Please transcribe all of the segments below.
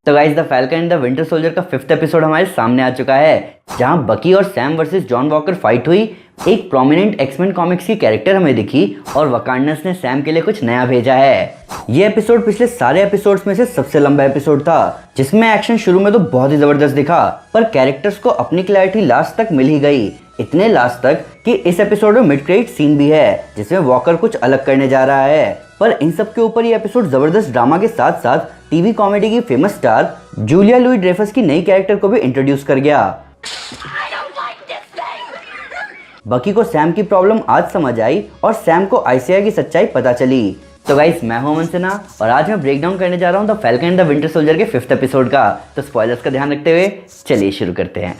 तो guys the falcon and the winter soldier का 5th episode हमारे सामने आ चुका है, जहां बकी और Sam versus John walker fight हुई। एक प्रोमिनेंट एक्समेन कॉमिक्स की कैरेक्टर हमें दिखी और वकांडस ने सैम के लिए कुछ नया भेजा है। ये एपिसोड पिछले सारे एपिसोड्स में से सबसे लंबा एपिसोड था, जिसमें एक्शन शुरू में तो बहुत ही जबरदस्त दिखा, पर कैरेक्टर्स को अपनी क्लैरिटी लास्ट तक मिल ही गई। इतने लास्ट तक कि इस एपिसोड में मिड क्रेडिट सीन भी है, जिसमें वॉकर कुछ अलग करने जा रहा है। पर इन सब के ऊपर ये एपिसोड जबरदस्त ड्रामा के साथ साथ टीवी कॉमेडी की famous star Julia Louis Dreifuss की नई कैरेक्टर को भी इंट्रोड्यूस कर गया। बकी को सैम की प्रॉब्लम आज समझ आई और सैम को आइसिया की सच्चाई पता चली। तो गाइस, मैं हूं अमन सिन्हा और आज मैं ब्रेक डाउन करने जा रहा हूं the falcon and the winter soldier के 5th एपिसोड का। तो स्पॉयलर्स का ध्यान रखते हुए चलिए शुरू करते हैं।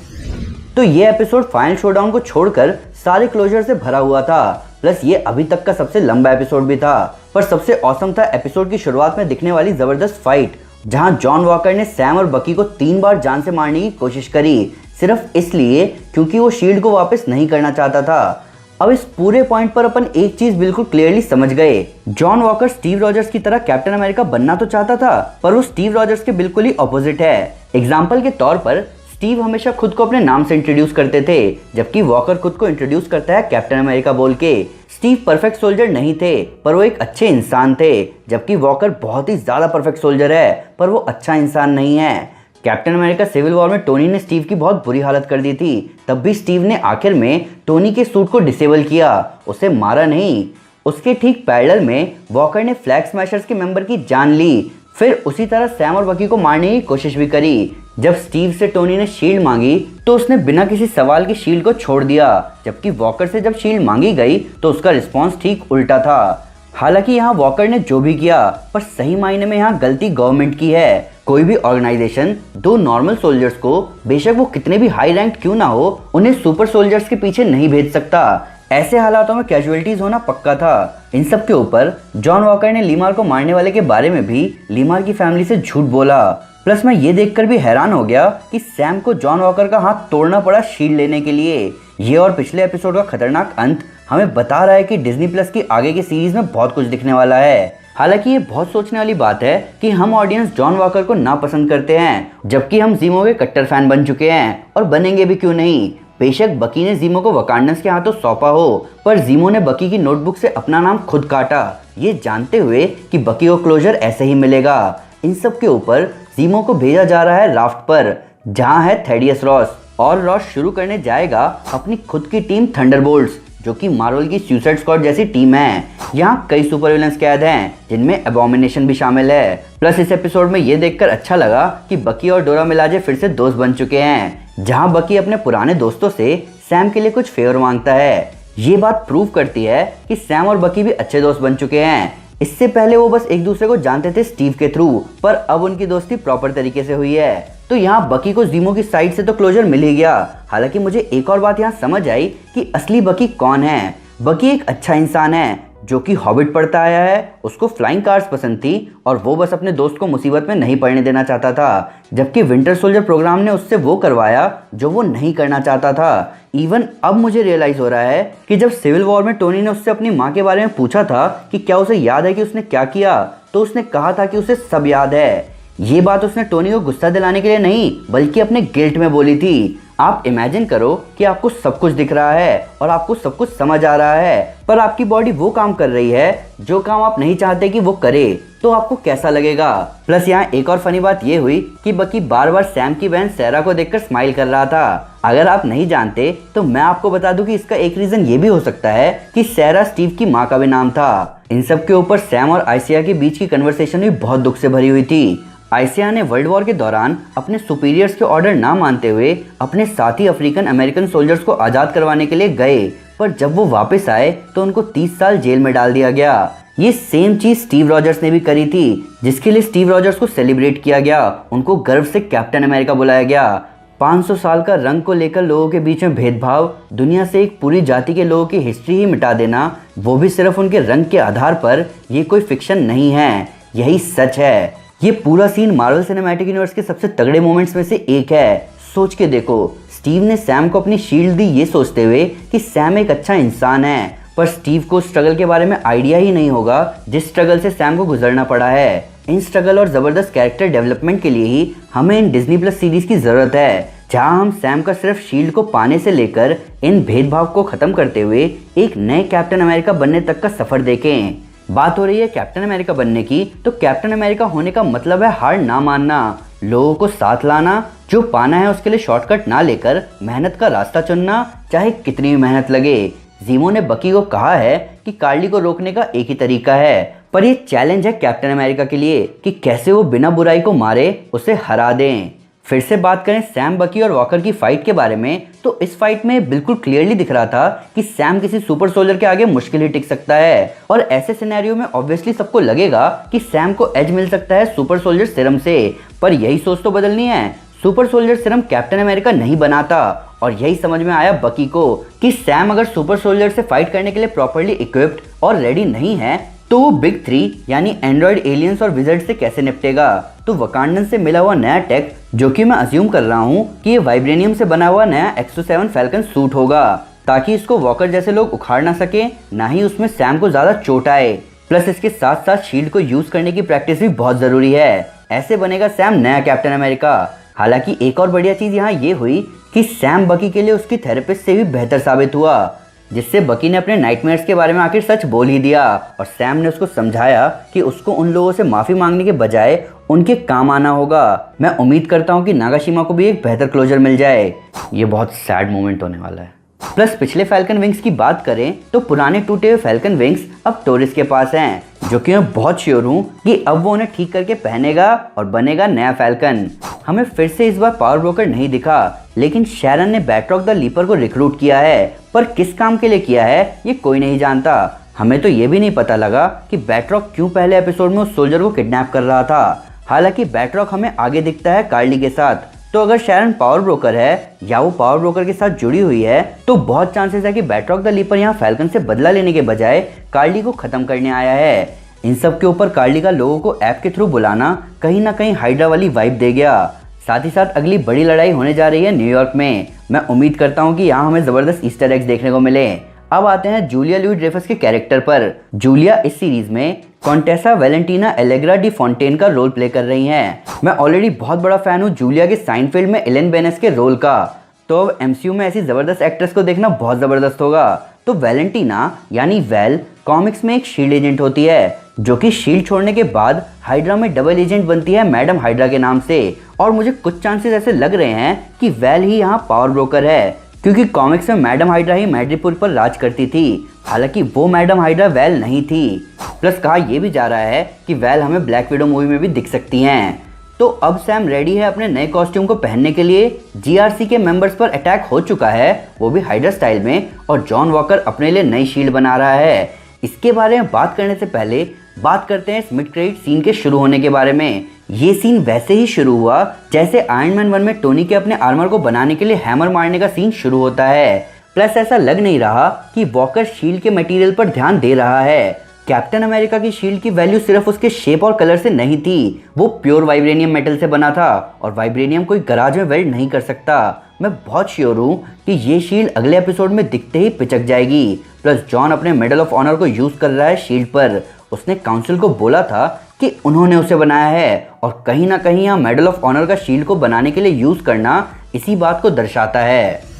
तो ये एपिसोड फाइनल शोडाउन को छोड़कर सारे क्लोजर से भरा हुआ था, प्लस ये अभी तक का सबसे लंबा एपिसोड भी था। पर सबसे औसम था एपिसोड की शुरुआत में दिखने वाली जबरदस्त फाइट, जहां जॉन वॉकर ने सैम और बकी को 3 बार जान से मारने की कोशिश करी, सिर्फ इसलिए क्योंकि वो शील्ड को वापस नहीं करना चाहता था। अब इस पूरे पॉइंट पर अपन एक चीज बिल्कुल क्लियरली समझ गए, जॉन वॉकर स्टीव रॉजर्स की तरह कैप्टन अमेरिका बनना तो चाहता था, पर वो स्टीव रॉजर्स के बिल्कुल ही ऑपोजिट है। एग्जाम्पल के तौर पर स्टीव हमेशा खुद को अपने नाम से इंट्रोड्यूस करते थे, जबकि वॉकर खुद को इंट्रोड्यूस करता है कैप्टन अमेरिका बोल के। स्टीव परफेक्ट सोल्जर नहीं थे, पर वो एक अच्छे इंसान थे, जबकि वॉकर बहुत ही ज्यादा परफेक्ट सोल्जर है, पर वो अच्छा इंसान नहीं है। कैप्टन अमेरिका सिविल वॉर में टोनी ने स्टीव की बहुत बुरी हालत कर दी थी, तब भी स्टीव ने आखिर में टोनी के सूट को डिसेबल किया, उसे मारा नहीं। उसके ठीक पैरेलल में वॉकर ने फ्लैग स्मैशर्स के मेंबर की जान ली, फिर उसी तरह सैम और बकी को मारने की कोशिश भी करी। जब स्टीव से टोनी ने शील्ड मांगी तो उसने बिना किसी सवाल की शील्ड को छोड़ दिया, जबकि वॉकर से जब शील्ड मांगी गई तो उसका रिस्पॉन्स ठीक उल्टा था। हालांकि यहाँ वॉकर ने जो भी किया, पर सही मायने में यहाँ गलती गवर्नमेंट की है। कोई भी ऑर्गेनाइजेशन 2 नॉर्मल सोल्जर्स को, बेशक वो कितने भी हाई रैंक क्यों ना हो, उन्हें सुपर सोल्जर्स के पीछे नहीं भेज सकता। ऐसे हालातों में कैजुअलिटीज होना पक्का था। इन सब के ऊपर जॉन वॉकर ने लीमार को मारने वाले के बारे में भी लीमार की फैमिली से झूठ बोला। प्लस मैं ये देखकर भी हैरान हो गया कि सैम को जॉन वॉकर का हाथ तोड़ना पड़ा शील्ड लेने के लिए। ये और पिछले एपिसोड का खतरनाक अंत हमें बता रहा है कि डिज्नी प्लस की आगे की सीरीज में बहुत कुछ दिखने वाला है। हालांकि ये बहुत सोचने वाली बात है कि हम ऑडियंस जॉन वॉकर को नापसंद करते हैं, जबकि हम जीमो के कट्टर फैन बन चुके हैं और बनेंगे भी क्यों नहीं। बेशक बकी ने जीमो को वकांडस के हाथों सौंपा हो, पर जीमो ने बकी की नोटबुक से अपना नाम खुद काटा, ये जानते हुए कि बकी को क्लोजर ऐसे ही मिलेगा। इन सब के ऊपर जीमो को भेजा जा रहा है राफ्ट पर, जहां है थेडियस रॉस, और रॉस शुरू करने जाएगा अपनी खुद की टीम थंडरबोल्ट्स, जो कि मार्वल की सुसाइड स्क्वाड जैसी टीम है। यहाँ कई सुपर विलन्स कैद हैं, जिनमें एबोमिनेशन भी शामिल है। प्लस इस एपिसोड में ये देखकर अच्छा लगा कि बकी और डोरा मिलाजे फिर से दोस्त बन चुके हैं, जहां बकी अपने पुराने दोस्तों से सैम के लिए कुछ फेवर मांगता है। ये बात प्रूव करती है कि सैम और बकी भी अच्छे दोस्त बन चुके हैं। इससे पहले वो बस एक दूसरे को जानते थे स्टीव के थ्रू, पर अब उनकी दोस्ती प्रॉपर तरीके से हुई है। तो यहाँ बकी को जीमो की साइड से तो क्लोजर मिल ही गया। हालांकि मुझे एक और बात यहाँ समझ आई कि असली बकी कौन है। बकी एक अच्छा इंसान है, जो कि हॉबिट पढ़ता आया है, उसको फ्लाइंग कार्स पसंद थी और वो बस अपने दोस्त को मुसीबत में नहीं पड़ने देना चाहता था, जबकि विंटर सोल्जर प्रोग्राम ने उससे वो करवाया जो वो नहीं करना चाहता था। इवन अब मुझे रियलाइज हो रहा है कि जब सिविल वॉर में टोनी ने उससे अपनी माँ के बारे में पूछा था कि क्या उसे याद है कि उसने क्या किया, तो उसने कहा था कि उसे सब याद है। ये बात उसने टोनी को गुस्सा दिलाने के लिए नहीं, बल्कि अपने गिल्ट में बोली थी। आप इमेजिन करो कि आपको सब कुछ दिख रहा है और आपको सब कुछ समझ आ रहा है, पर आपकी बॉडी वो काम कर रही है जो काम आप नहीं चाहते कि वो करे, तो आपको कैसा लगेगा। प्लस यहाँ एक और फनी बात ये हुई कि बकी बार बार सैम की बहन सैरा को देखकर स्माइल कर रहा था। अगर आप नहीं जानते तो मैं आपको बता दूं कि इसका एक रीजन ये भी हो सकता है कि सैरा स्टीव की माँ का भी नाम था। इन सब के ऊपर सैम और आइसिया के बीच की कन्वर्सेशन भी बहुत दुख से भरी हुई थी। आइसिया ने वर्ल्ड वॉर के दौरान अपने सुपीरियर्स के ऑर्डर ना मानते हुए अपने साथी अफ्रीकन अमेरिकन सोल्जर्स को आज़ाद करवाने के लिए गए, पर जब वो वापस आए तो उनको 30 साल जेल में डाल दिया गया। ये सेम चीज स्टीव रॉजर्स ने भी करी थी, जिसके लिए स्टीव रॉजर्स को सेलिब्रेट किया गया, उनको गर्व से कैप्टन अमेरिका बुलाया गया। 500 साल का रंग को लेकर लोगों के बीच में भेदभाव, दुनिया से एक पूरी जाति के लोगों की हिस्ट्री ही मिटा देना, वो भी सिर्फ उनके रंग के आधार पर, ये कोई फिक्शन नहीं है, यही सच है। ये पूरा सीन मार्वल सिनेमैटिक यूनिवर्स के सबसे तगड़े मोमेंट्स में से एक है। सोच के देखो, स्टीव ने सैम को अपनी शील्ड दी ये सोचते हुए कि सैम एक अच्छा इंसान है, पर स्टीव को स्ट्रगल के बारे में आइडिया ही नहीं होगा जिस स्ट्रगल से सैम को गुजरना पड़ा है। इन स्ट्रगल और ज़बरदस्त कैरेक्टर डेवलपमेंट के लिए ही हमें इन डिज्नी प्लस सीरीज़ की ज़रूरत है, जहां हम सैम का सिर्फ शील्ड को पाने से लेकर इन भेदभाव को ख़त्म करते हुए एक नए कैप्टन अमेरिका बनने तक का सफ़र देखें। बात हो रही है कैप्टन अमेरिका बनने की, तो कैप्टन अमेरिका होने का मतलब है हार ना मानना, लोगों को साथ लाना, जो पाना है उसके लिए शॉर्टकट ना लेकर मेहनत का रास्ता चुनना, चाहे कितनी भी मेहनत लगे। जीमो ने बकी को कहा है कि कार्ली को रोकने का एक ही तरीका है, पर ये चैलेंज है कैप्टन अमेरिका के लिए कि कैसे वो बिना बुराई को मारे उसे हरा दें। फिर से बात करें सैम, बकी और वॉकर की फाइट के बारे में, तो इस फाइट में बिल्कुल क्लियरली दिख रहा था कि सैम किसी सुपर सोल्जर के आगे मुश्किल ही टिक सकता है, और ऐसे सिनेरियो में ऑब्वियसली सबको लगेगा कि सैम को एज मिल सकता है सुपर सोल्जर सीरम से, पर यही सोच तो बदलनी है। Super soldier serum captain America नहीं बनाता, और यही समझ में आया बकी को कि सैम अगर सुपर सोल्जर से फाइट करने के लिए प्रॉपर्ली इक्विप्ड और रेडी नहीं है, तो वो बिग 3 यानी एंड्रॉइड, एलियंस और विजर्ड से कैसे निपटेगा। तो वकांडन से मिला हुआ नया टेक, जो कि मैं अज्यूम कर रहा हूँ कि ये वाइब्रेनियम से बना हुआ नया X-27 फैल्कन सूट होगा, ताकि इसको वॉकर जैसे लोग उखाड़ ना सके, ना ही उसमें सैम को ज्यादा चोट आए। प्लस इसके साथ साथ शील्ड को यूज करने की प्रैक्टिस भी बहुत जरूरी है, ऐसे बनेगा सैम नया कैप्टन अमेरिका। हालांकि एक और बढ़िया चीज यहाँ ये हुई कि सैम बकी के लिए उसकी थेरेपिस्ट से भी बेहतर साबित हुआ, जिससे बकी ने अपने नाइटमेयर्स के बारे में आखिर सच बोल ही दिया, और सैम ने उसको समझाया कि उसको उन लोगों से माफी मांगने के बजाय उनके काम आना होगा। मैं उम्मीद करता हूँ कि नागाशिमा को भी एक बेहतर क्लोजर मिल जाए। ये बहुत सैड मोमेंट होने वाला है। प्लस पिछले फैल्कन विंग्स की बात करें तो पुराने टूटे हुए फैल्कन विंग्स अब टोरिस के पास हैं, जो कि मैं बहुत श्योर हूँ कि अब वो उन्हें ठीक करके पहनेगा और बनेगा नया फैल्कन। हमें फिर से इस बार पावर ब्रोकर नहीं दिखा, लेकिन शैरन ने बैट्रॉक द लीपर को रिक्रूट किया है, पर किस काम के लिए किया है ये कोई नहीं जानता। हमें तो ये भी नहीं पता लगा कि बैट्रॉक क्यों पहले एपिसोड में उस सोल्जर को किडनैप कर रहा था। हालांकि बैट्रॉक हमें आगे दिखता है कार्ली के साथ, तो अगर शैरन पावर ब्रोकर है या वो पावर ब्रोकर के साथ जुड़ी हुई है, तो बहुत चांसेस है कि बैट्रॉक द लीपर यहाँ फैल्कन से बदला लेने के बजाय कार्ली को खत्म करने आया है। इन सब के ऊपर कार्ली का लोगों को ऐप के थ्रू बुलाना कहीं ना कहीं हाइड्रा वाली वाइब दे गया। साथ ही साथ अगली बड़ी लड़ाई होने जा रही है न्यूयॉर्क में। मैं उम्मीद करता हूँ कि यहाँ हमें जबरदस्त ईस्टर एग्स देखने को मिले। अब आते हैं जूलिया लुई ड्रेफस के कैरेक्टर पर। जूलिया इस सीरीज में Contessa Valentina Allegra D Fontaine का रोल प्ले कर रही हैं। मैं ऑलरेडी बहुत बड़ा फैन हूँ जूलिया के साइनफील्ड में एलेन बेनेस के रोल का, तो अब एमसीयू में ऐसी जबरदस्त एक्ट्रेस को देखना बहुत जबरदस्त होगा। तो वेलेंटीना यानी वेल कॉमिक्स में एक शील्ड एजेंट होती है, जो कि शील्ड छोड़ने के बाद हाइड्रा में डबल एजेंट बनती है मैडम हाइड्रा के नाम से, और मुझे कुछ चांसेस ऐसे लग रहे हैं कि वेल ही यहाँ पावर ब्रोकर है, क्योंकि कॉमिक्स में मैडम हाइड्रा ही मैड्रिपुर पर राज करती थी। हालांकि वो मैडम हाइड्रा वेल नहीं थी। प्लस कहा यह भी जा रहा है कि वेल हमें ब्लैक विडो मूवी में भी दिख सकती हैं। तो अब सैम रेडी है अपने नए कॉस्ट्यूम को पहनने के लिए। जीआरसी के मेंबर्स पर अटैक हो चुका है, वो भी हाइड्रा स्टाइल में, और जॉन वॉकर अपने लिए नई शील्ड बना रहा है। इसके बारे में बात करने से पहले बात करते हैं इस मिड क्रेडिट सीन के शुरू होने के बारे में। ये सीन वैसे ही शुरू हुआ जैसे आयरन मैन 1 में टोनी के अपने आर्मर को बनाने के लिए हैमर मारने का सीन शुरू होता है। प्लस ऐसा लग नहीं रहा कि वॉकर शील्ड के मटेरियल पर ध्यान दे रहा है। कैप्टन अमेरिका की शील्ड की वैल्यू सिर्फ उसके शेप और कलर से नहीं थी, वो प्योर वाइब्रेनियम मेटल से बना था, और वाइब्रेनियम कोई गराज में वेल्ड नहीं कर सकता। मैं बहुत श्योर हूँ कि ये शील्ड अगले एपिसोड में दिखते ही पिचक जाएगी। प्लस जॉन अपने मेडल ऑफ ऑनर को यूज कर रहा है शील्ड पर। उसने काउंसिल को बोला था कि उन्होंने उसे बनाया है, और कहीं ना कहीं यहाँ मेडल ऑफ ऑनर का शील्ड को बनाने के लिए यूज करना इसी बात को दर्शाता है।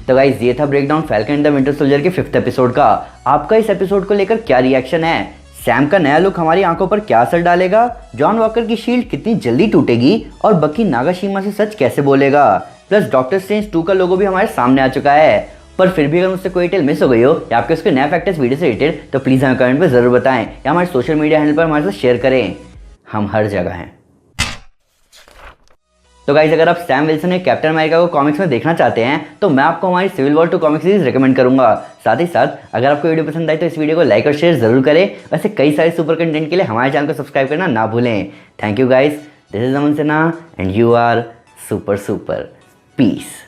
तो गाइस ये था breakdown falcon and the winter soldier के 5th एपिसोड का। आपका इस एपिसोड को लेकर क्या रिएक्शन है? सैम का नया लुक हमारी आंखों पर क्या असर डालेगा? जॉन वॉकर की शील्ड कितनी जल्दी टूटेगी? और बकी नागाशिमा से सच कैसे बोलेगा? प्लस डॉक्टर स्ट्रेंज 2 का लोगो भी हमारे सामने आ चुका है। पर फिर भी अगर मुझसे कोई डिटेल मिस हो गई हो या आपके उसके नया फैक्टर्स वीडियो से रिलेटेड, तो प्लीज़ हमें कमेंट में ज़रूर बताएं या हमारे सोशल मीडिया हैंडल पर हमारे साथ शेयर करें। हम हर जगह हैं। तो गाइस अगर आप सैम विल्सन या कैप्टन अमेरिका को कॉमिक्स में देखना चाहते हैं, तो मैं आपको हमारी civil war 2 comic series recommend करूंगा। साथ ही साथ अगर आपको वीडियो पसंद आई तो इस वीडियो को लाइक और शेयर जरूर करें। वैसे कई सारे सुपर कंटेंट के लिए हमारे चैनल को सब्सक्राइब करना ना भूलें। Thank you guys, this is Aman Sinha and you are super super. Piece.